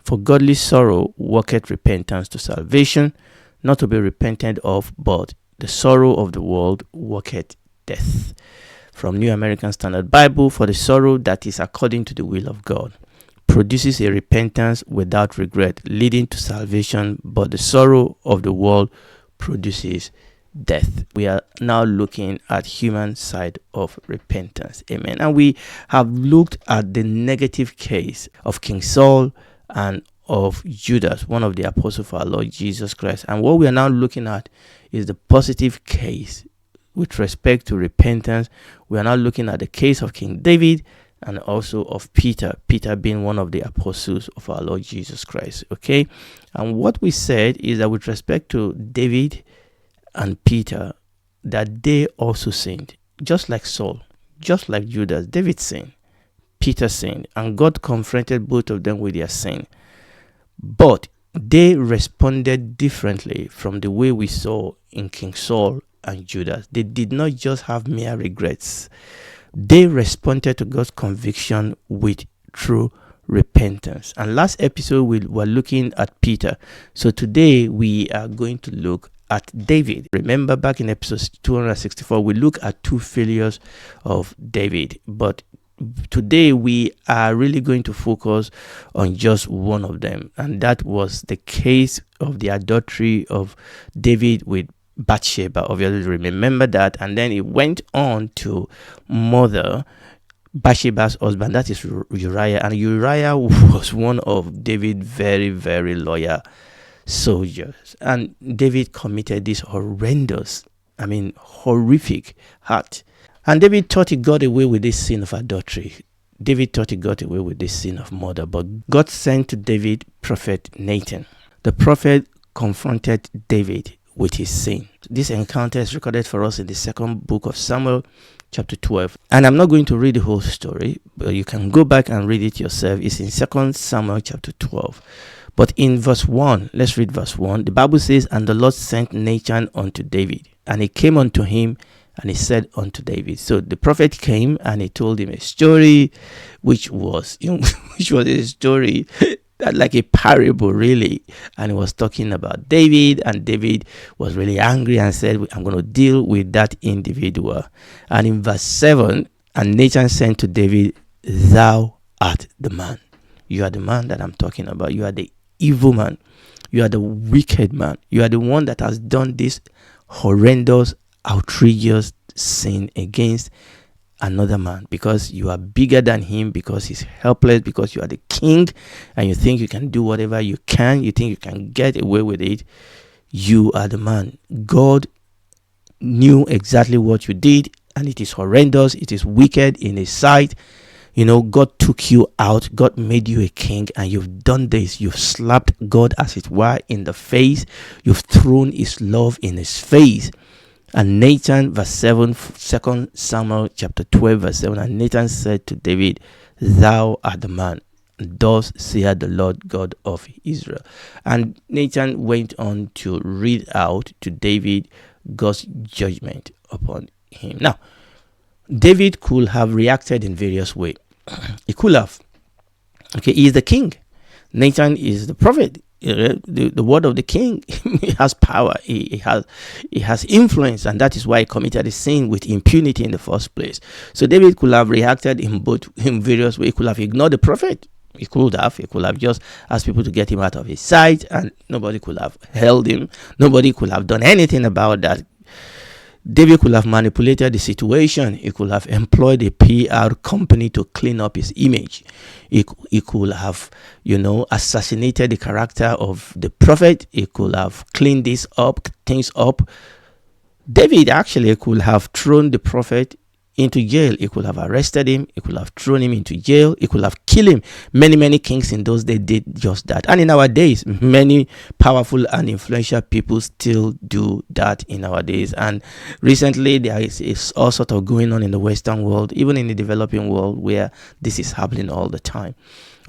For godly sorrow worketh repentance to salvation, not to be repented of, but the sorrow of the world worketh death. From New American Standard Bible, for the sorrow that is according to the will of God produces a repentance without regret, leading to salvation, but the sorrow of the world produces death. We are now looking at human side of repentance. Amen. And we have looked at the negative case of King Saul and of Judas, one of the apostles of our Lord Jesus Christ. And what we are now looking at is the positive case with respect to repentance. We are now looking at the case of King David and also of Peter being one of the apostles of our Lord Jesus Christ. Okay. And what we said is that with respect to David and Peter, that they also sinned, just like Saul, just like Judas. David sinned, Peter sinned, and God confronted both of them with their sin. But they responded differently from the way we saw in King Saul and Judas. They did not just have mere regrets. They responded to God's conviction with true repentance. And last episode we were looking at Peter. So today we are going to look at David. Remember, back in episode 264, we look at two failures of David. But today we are really going to focus on just one of them, and that was the case of the adultery of David with Bathsheba. Obviously, remember that. And then it went on to murder Bathsheba's husband, that is Uriah. And Uriah was one of David's very, very loyal soldiers. And David committed this horrific act. And David thought he got away with this sin of adultery. David thought he got away with this sin of murder. But God sent to David prophet Nathan. The prophet confronted David with his sin. This encounter is recorded for us in the second book of Samuel, chapter 12. And I'm not going to read the whole story, but you can go back and read it yourself. It's in 2 Samuel chapter 12. But in verse 1, let's read verse 1. The Bible says, "And the Lord sent Nathan unto David, and he came unto him, and he said unto David." So the prophet came and he told him a story, which was a story like a parable, really. And he was talking about David, and David was really angry and said, "I'm going to deal with that individual." And in verse 7, "And Nathan said to David, Thou art the man." You are the man that I'm talking about. You are the evil man. You are the wicked man. You are the one that has done this horrendous, outrageous sin against another man, because you are bigger than him, because he's helpless, because you are the king and you think you can do whatever you can. You think you can get away with it. You are the man. God knew exactly what you did, and it is horrendous. It is wicked in his sight. God took you out. God made you a king, and you've done this. You've slapped God, as it were, in the face. You've thrown his love in his face. And Nathan, verse 7, 2 Samuel chapter 12, verse 7, "And Nathan said to David, Thou art the man. Thus saith the Lord God of Israel." And Nathan went on to read out to David God's judgment upon him. Now, David could have reacted in various ways. He could have. Okay, he is the king. Nathan is the prophet. The word of the king has power. He has influence, and that is why he committed the sin with impunity in the first place. So David could have reacted in various ways. He could have ignored the prophet. He could have just asked people to get him out of his sight, and nobody could have held him. Nobody could have done anything about that. David could have manipulated the situation. He could have employed a PR company to clean up his image. He could have, assassinated the character of the prophet. He could have cleaned things up. David actually could have thrown the prophet into jail. He could have arrested him. He could have thrown him into jail. He could have killed him. Many kings in those days did just that. And in our days, many powerful and influential people still do that in our days. And recently, there is all sort of going on in the Western world, even in the developing world, where this is happening all the time.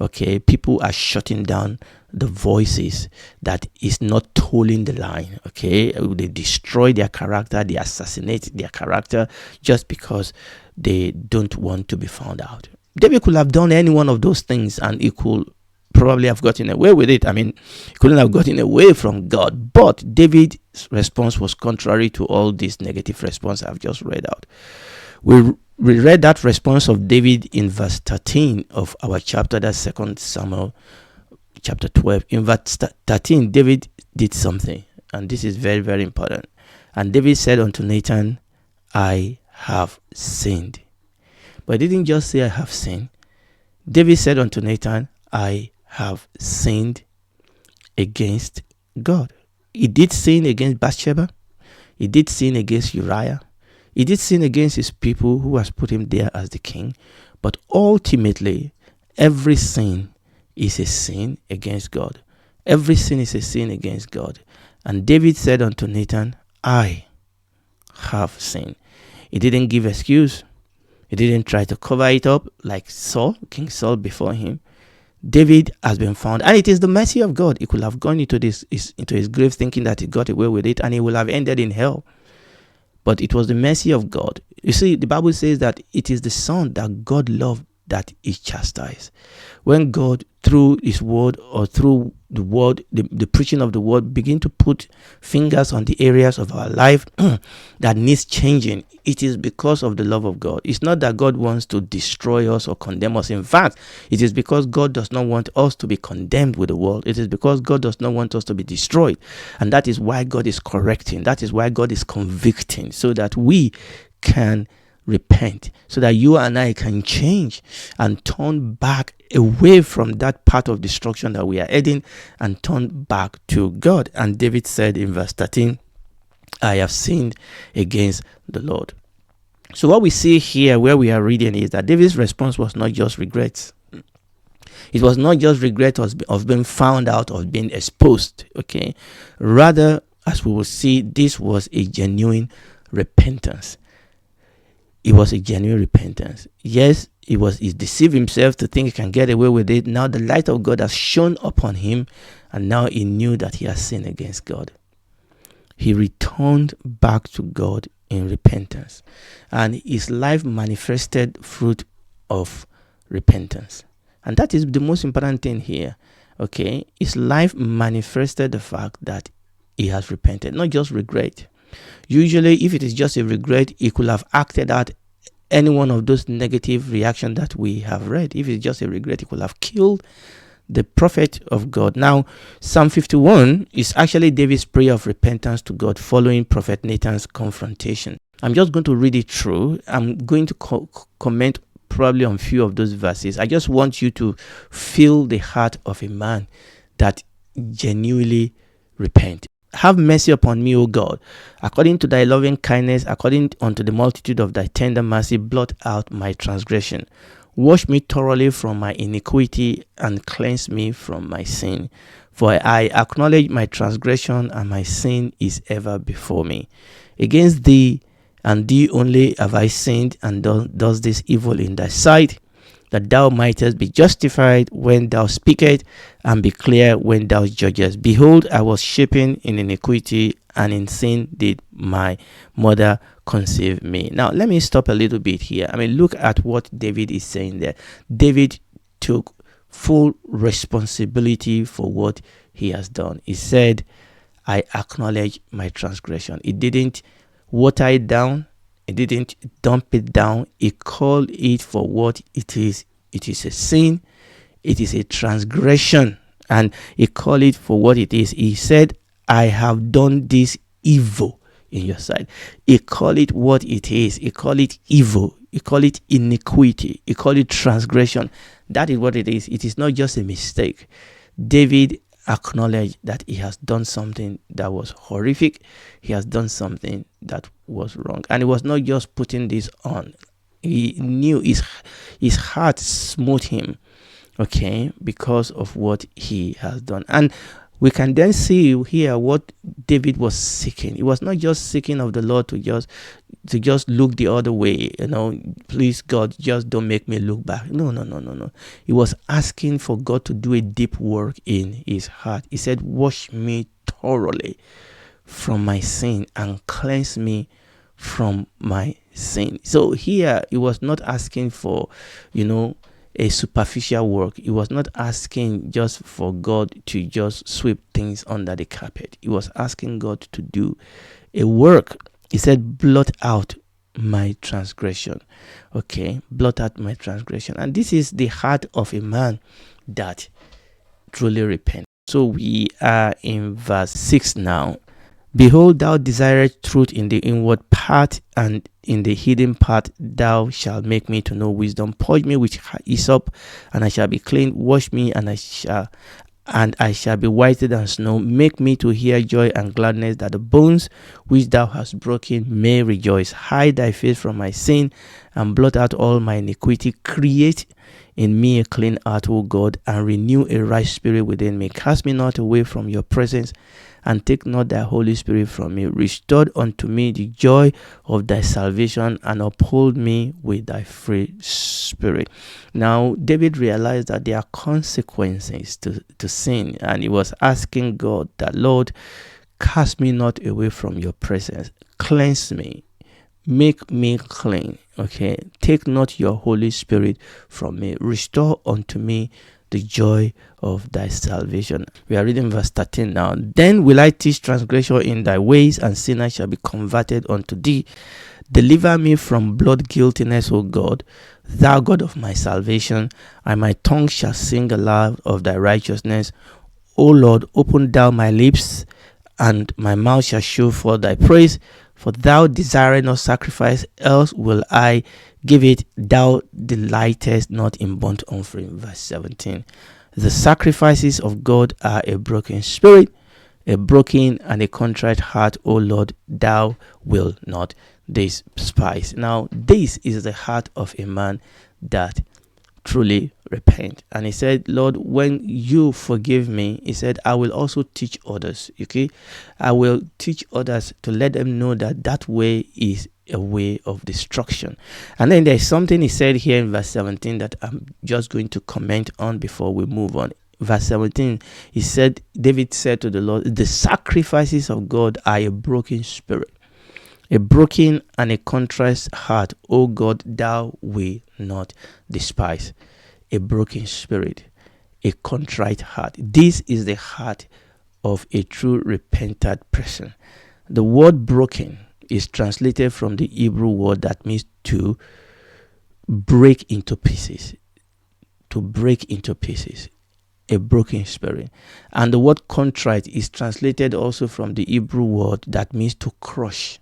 Okay, people are shutting down the voices that is not tolling the line. Okay, they destroy their character, they assassinate their character just because they don't want to be found out. David could have done any one of those things, and he could probably have gotten away with it. I mean, he couldn't have gotten away from God. But David's response was contrary to all this negative response I've just read out. We read that response of David in verse 13 of our chapter, that's 2 Samuel chapter 12. In verse 13, David did something, and this is very, very important. And David said unto Nathan, I have sinned. But he didn't just say I have sinned. David said unto Nathan, I have sinned against God. He did sin against Bathsheba. He did sin against Uriah. He did sin against his people who has put him there as the king. But ultimately, every sin is a sin against God. Every sin is a sin against God. And David said unto Nathan, I have sinned. He didn't give excuse. He didn't try to cover it up like Saul, King Saul before him. David has been found, and it is the mercy of God. He could have gone into his grave thinking that he got away with it, and he will have ended in hell. But it was the mercy of God. You see, the Bible says that it is the son that God loved that is chastised. When God, through his word or through the word, the preaching of the word, begin to put fingers on the areas of our life that needs changing, it is because of the love of God. It's not that God wants to destroy us or condemn us. In fact, it is because God does not want us to be condemned with the world. It is because God does not want us to be destroyed. And that is why God is correcting. That is why God is convicting, so that we can repent, so that you and I can change and turn back away from that path of destruction that we are heading and turn back to God. And David said in verse 13, I have sinned against the Lord. So what we see here where we are reading is that David's response was not just regrets. It was not just regret of being found out, of being exposed. Okay, rather, as we will see, this was a genuine repentance. It was a genuine repentance. Yes, he deceived himself to think he can get away with it. Now the light of God has shone upon him, and now he knew that he has sinned against God. He returned back to God in repentance, and his life manifested fruit of repentance. And that is the most important thing here. Okay, his life manifested the fact that he has repented, not just regret. Usually, if it is just a regret, he could have acted out any one of those negative reactions that we have read. If it's just a regret, he could have killed the prophet of God. Now, Psalm 51 is actually David's prayer of repentance to God following Prophet Nathan's confrontation. I'm just going to read it through. I'm going to comment probably on a few of those verses. I just want you to feel the heart of a man that genuinely repents. Have mercy upon me, O God, according to thy loving kindness, according unto the multitude of thy tender mercy, blot out my transgression. Wash me thoroughly from my iniquity and cleanse me from my sin. For I acknowledge my transgression, and my sin is ever before me. Against thee and thee only have I sinned, and does this evil in thy sight, that thou mightest be justified when thou speakest, and be clear when thou judgest. Behold, I was shapen in iniquity, and in sin did my mother conceive me. Now, let me stop a little bit here. I mean, look at what David is saying there. David took full responsibility for what he has done. He said, I acknowledge my transgression. He didn't water it down. He didn't dump it down. He called it for what it is. It is a sin. It is a transgression. And he called it for what it is. He said, I have done this evil in your sight. He called it what it is. He called it evil. He called it iniquity. He called it transgression. That is what it is. It is not just a mistake. David acknowledged that he has done something that was horrific. He has done something that was wrong. And he was not just putting this on. He knew his heart smote him, okay, because of what he has done. And we can then see here what David was seeking. He was not just seeking of the Lord to just look the other way, please God, just don't make me look back. No. He was asking for God to do a deep work in his heart. He said, wash me thoroughly from my sin and cleanse me from my sin. So here he was not asking for, a superficial work. He was not asking just for God to just sweep things under the carpet. He was asking God to do a work. He said, blot out my transgression. Okay, blot out my transgression. And this is the heart of a man that truly repents. So we are in verse 6 now. Behold, thou desirest truth in the inward part, and in the hidden part thou shalt make me to know wisdom. Purge me with hyssop, and I shall be clean. Wash me, and I shall be whiter than snow. Make me to hear joy and gladness, that the bones which thou hast broken may rejoice. Hide thy face from my sin, and blot out all my iniquity. Create in me a clean heart, O God, and renew a right spirit within me. Cast me not away from your presence, and take not thy Holy Spirit from me. Restore unto me the joy of thy salvation, and uphold me with thy free spirit. Now, David realized that there are consequences to sin, and he was asking God that, Lord, cast me not away from your presence. Cleanse me. Make me clean. Okay. Take not your Holy Spirit from me. Restore unto me the joy of thy salvation. We are reading verse 13 now. Then will I teach transgressor in thy ways, and sinners shall be converted unto thee. Deliver me from blood guiltiness, O God, thou God of my salvation, and my tongue shall sing aloud of thy righteousness. O Lord, open thou my lips, and my mouth shall show forth thy praise. For thou desirest not sacrifice, else will I give it. Thou delightest not in burnt offering. Verse 17. The sacrifices of God are a broken spirit, a broken and a contrite heart, O Lord, thou wilt not despise. Now, this is the heart of a man that truly repent. And he said, Lord, when you forgive me, he said, I will also teach others. Okay, I will teach others to let them know that that way is a way of destruction. And then there's something he said here in verse 17 that I'm just going to comment on before we move on. Verse 17, he said, David said to the Lord, the sacrifices of God are a broken spirit, a broken and a contrite heart, O God, thou will not despise. A broken spirit, a contrite heart. This is the heart of a true repentant person. The word broken is translated from the Hebrew word that means to break into pieces. To break into pieces. A broken spirit. And the word contrite is translated also from the Hebrew word that means to crush.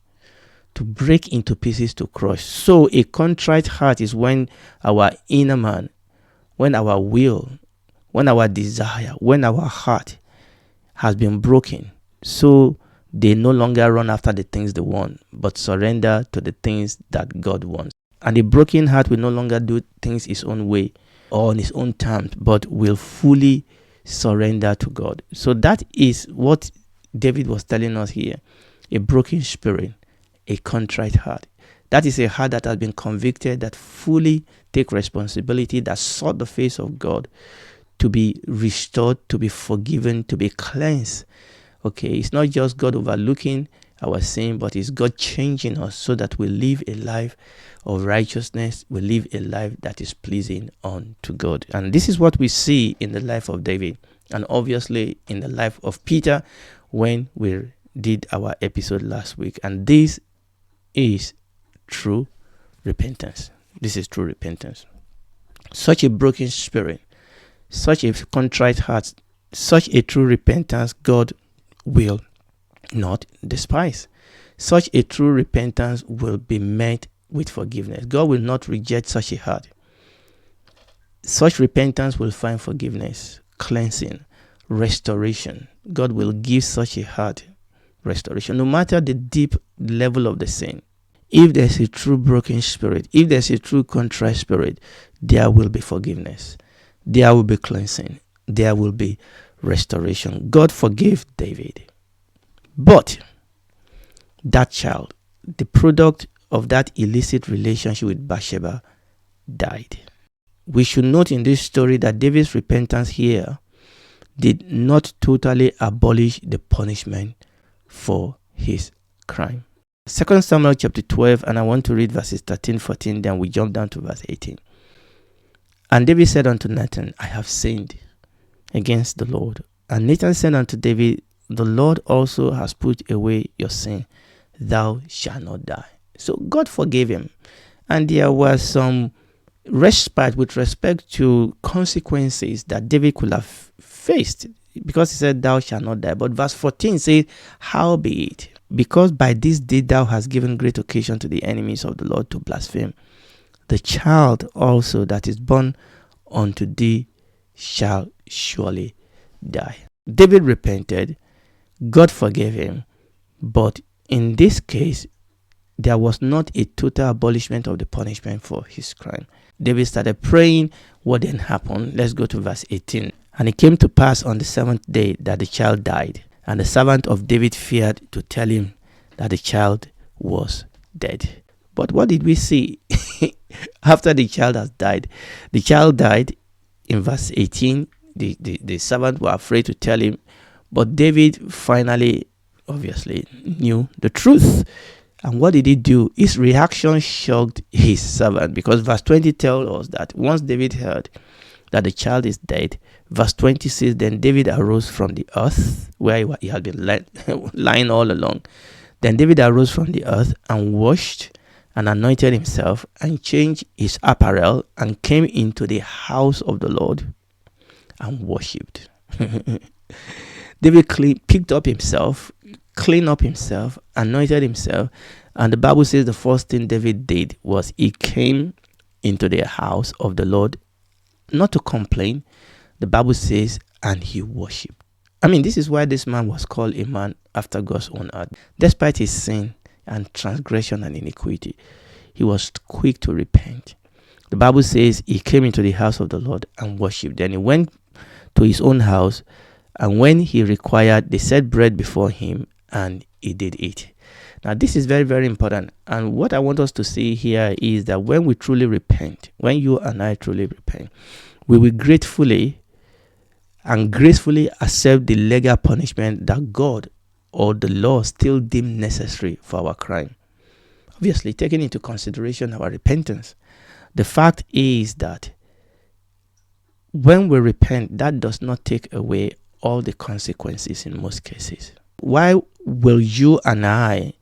To break into pieces, to crush. So a contrite heart is when our inner man, when our will, when our desire, when our heart has been broken, so they no longer run after the things they want, but surrender to the things that God wants. And a broken heart will no longer do things his own way or on his own terms, but will fully surrender to God. So that is what David was telling us here. A broken spirit, a contrite heart. That is a heart that has been convicted, that fully take responsibility, that sought the face of God to be restored, to be forgiven, to be cleansed. Okay, it's not just God overlooking our sin, but it's God changing us so that we live a life of righteousness. We live a life that is pleasing unto God. And this is what we see in the life of David, and obviously in the life of Peter when we did our episode last week. And this is true repentance. This is true repentance. Such a broken spirit, such a contrite heart, such a true repentance, God will not despise. Such a true repentance will be met with forgiveness. God will not reject such a heart. Such repentance will find forgiveness, cleansing, restoration. God will give such a heart restoration, no matter the deep level of the sin. If there's a true broken spirit, if there's a true contrite spirit, there will be forgiveness. There will be cleansing. There will be restoration. God forgave David. But that child, the product of that illicit relationship with Bathsheba, died. We should note in this story that David's repentance here did not totally abolish the punishment for his crime. 2 Samuel chapter 12, and I want to read verses 13, 14, then we jump down to verse 18. And David said unto Nathan, I have sinned against the Lord. And Nathan said unto David, the Lord also has put away your sin. Thou shalt not die. So God forgave him. And there was some respite with respect to consequences that David could have faced, because he said, thou shalt not die. But verse 14 says, howbeit, because by this deed thou hast given great occasion to the enemies of the Lord to blaspheme, the child also that is born unto thee shall surely die. David repented, God forgave him, but in this case, there was not a total abolishment of the punishment for his crime. David started praying. What then happened? Let's go to verse 18. And it came to pass on the 7th day that the child died, and the servant of David feared to tell him that the child was dead. But what did we see after the child has died? The child died in verse 18. The servant were afraid to tell him, but David finally, obviously, knew the truth. And what did he do? His reaction shocked his servant, because verse 20 tells us that once David heard that the child is dead, verse 20 says, then David arose from the earth, where he had been lying all along. Then David arose from the earth and washed and anointed himself and changed his apparel and came into the house of the Lord and worshipped. David picked up himself, cleaned up himself, anointed himself, and the Bible says the first thing David did was he came into the house of the Lord, not to complain. The Bible says, and he worshipped. I mean, this is why this man was called a man after God's own heart. Despite his sin and transgression and iniquity, he was quick to repent. The Bible says he came into the house of the Lord and worshipped. Then he went to his own house, and when he required, they set bread before him, and he did eat. Now, this is very, very important. And what I want us to see here is that when we truly repent, when you and I truly repent, we will gratefully and gracefully accept the legal punishment that God or the law still deem necessary for our crime. Obviously, taking into consideration our repentance. The fact is that when we repent, that does not take away all the consequences in most cases. Why will you and I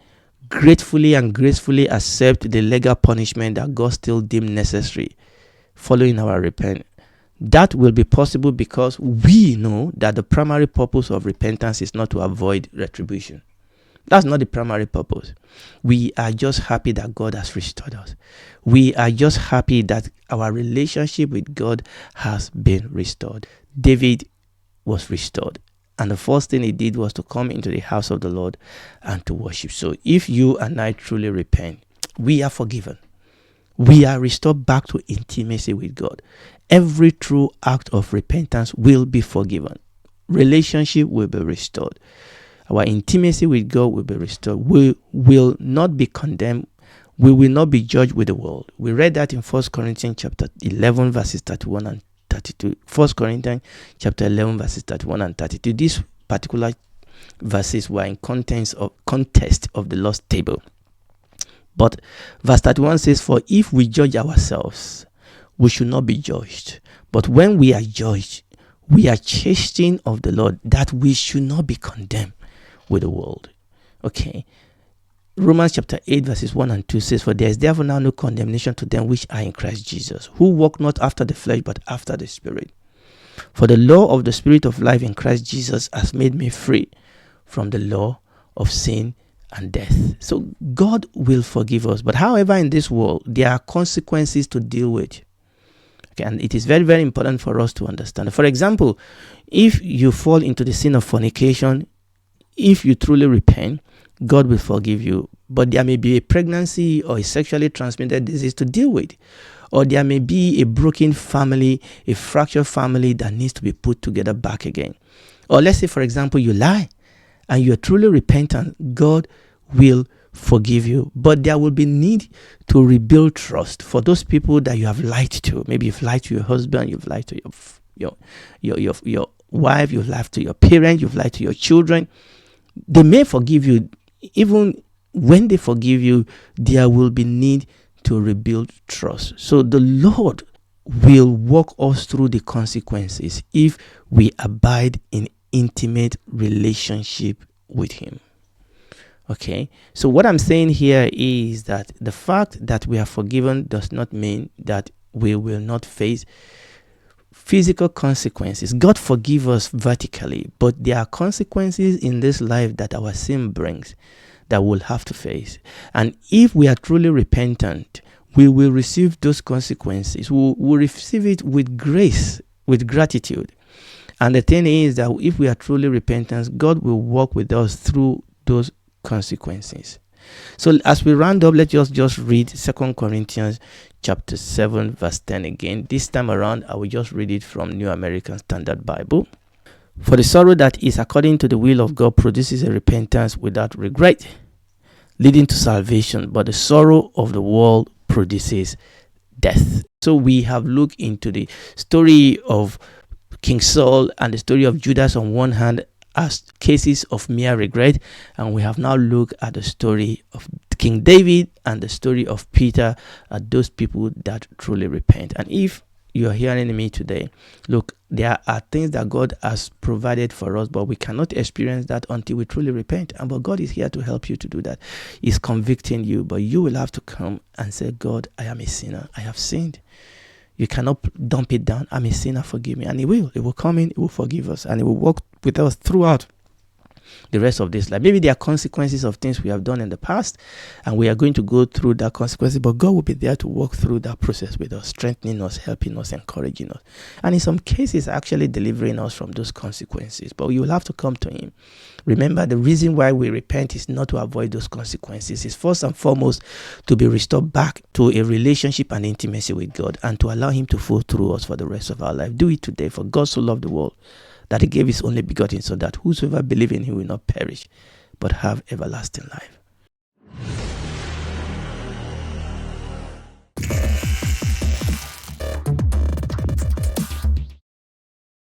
gratefully and gracefully accept the legal punishment that God still deemed necessary following our repentance? That will be possible because we know that the primary purpose of repentance is not to avoid retribution. That's not the primary purpose. We are just happy that God has restored us. We are just happy that our relationship with God has been restored. David was restored. And the first thing he did was to come into the house of the Lord and to worship. So if you and I truly repent, we are forgiven. We are restored back to intimacy with God. Every true act of repentance will be forgiven. Relationship will be restored. Our intimacy with God will be restored. We will not be condemned. We will not be judged with the world. We read that in 1 Corinthians chapter 11 verses 31 and 32. 1 Corinthians chapter 11 verses 31 and 32. These particular verses were in context of the Lord's table. But verse 31 says, for if we judge ourselves, we should not be judged. But when we are judged, we are chastened of the Lord, that we should not be condemned with the world. Okay. Romans chapter 8 verses 1 and 2 says, for there is therefore now no condemnation to them which are in Christ Jesus, who walk not after the flesh, but after the Spirit. For the law of the Spirit of life in Christ Jesus has made me free from the law of sin and death. So God will forgive us. But however, in this world, there are consequences to deal with. Okay, and it is very, very important for us to understand. For example, if you fall into the sin of fornication, if you truly repent, God will forgive you. But there may be a pregnancy or a sexually transmitted disease to deal with. Or there may be a broken family, a fractured family that needs to be put together back again. Or let's say, for example, you lie and you are truly repentant, God will forgive you. But there will be need to rebuild trust for those people that you have lied to. Maybe you've lied to your husband, you've lied to your wife, you've lied to your parents, you've lied to your children. They may forgive you. Even when they forgive you, there will be need to rebuild trust. So the Lord will walk us through the consequences if we abide in intimate relationship with him. Okay, so what I'm saying here is that the fact that we are forgiven does not mean that we will not face physical consequences. God forgive us vertically, but there are consequences in this life that our sin brings that we'll have to face. And if we are truly repentant, we will receive those consequences. We'll receive it with grace, with gratitude. And the thing is that if we are truly repentant, God will walk with us through those consequences. So as we round up, let's just read 2 Corinthians chapter 7 verse 10 again. This time around, I will just read it from New American Standard Bible. For the sorrow that is according to the will of God produces a repentance without regret, leading to salvation, but the sorrow of the world produces death. So we have looked into the story of King Saul and the story of Judas on one hand as cases of mere regret, and we have now looked at the story of King David and the story of Peter, at those people that truly repent. And if you are hearing me today, look, there are things that God has provided for us, but we cannot experience that until we truly repent. And but God is here to help you to do that. He's convicting you, but you will have to come and say, God, I am a sinner. I have sinned. You cannot dump it down. I'm a sinner, forgive me. And He will. He will come in, He will forgive us, and He will walk with us throughout the rest of this life. Maybe there are consequences of things we have done in the past, and we are going to go through that consequences, but God will be there to walk through that process with us, strengthening us, helping us, encouraging us, and in some cases actually delivering us from those consequences. But you will have to come to Him. Remember, the reason why we repent is not to avoid those consequences. It's first and foremost to be restored back to a relationship and intimacy with God, and to allow Him to flow through us for the rest of our life. Do it today. For God so loved the world that He gave His only begotten Son, that whosoever believes in Him will not perish, but have everlasting life.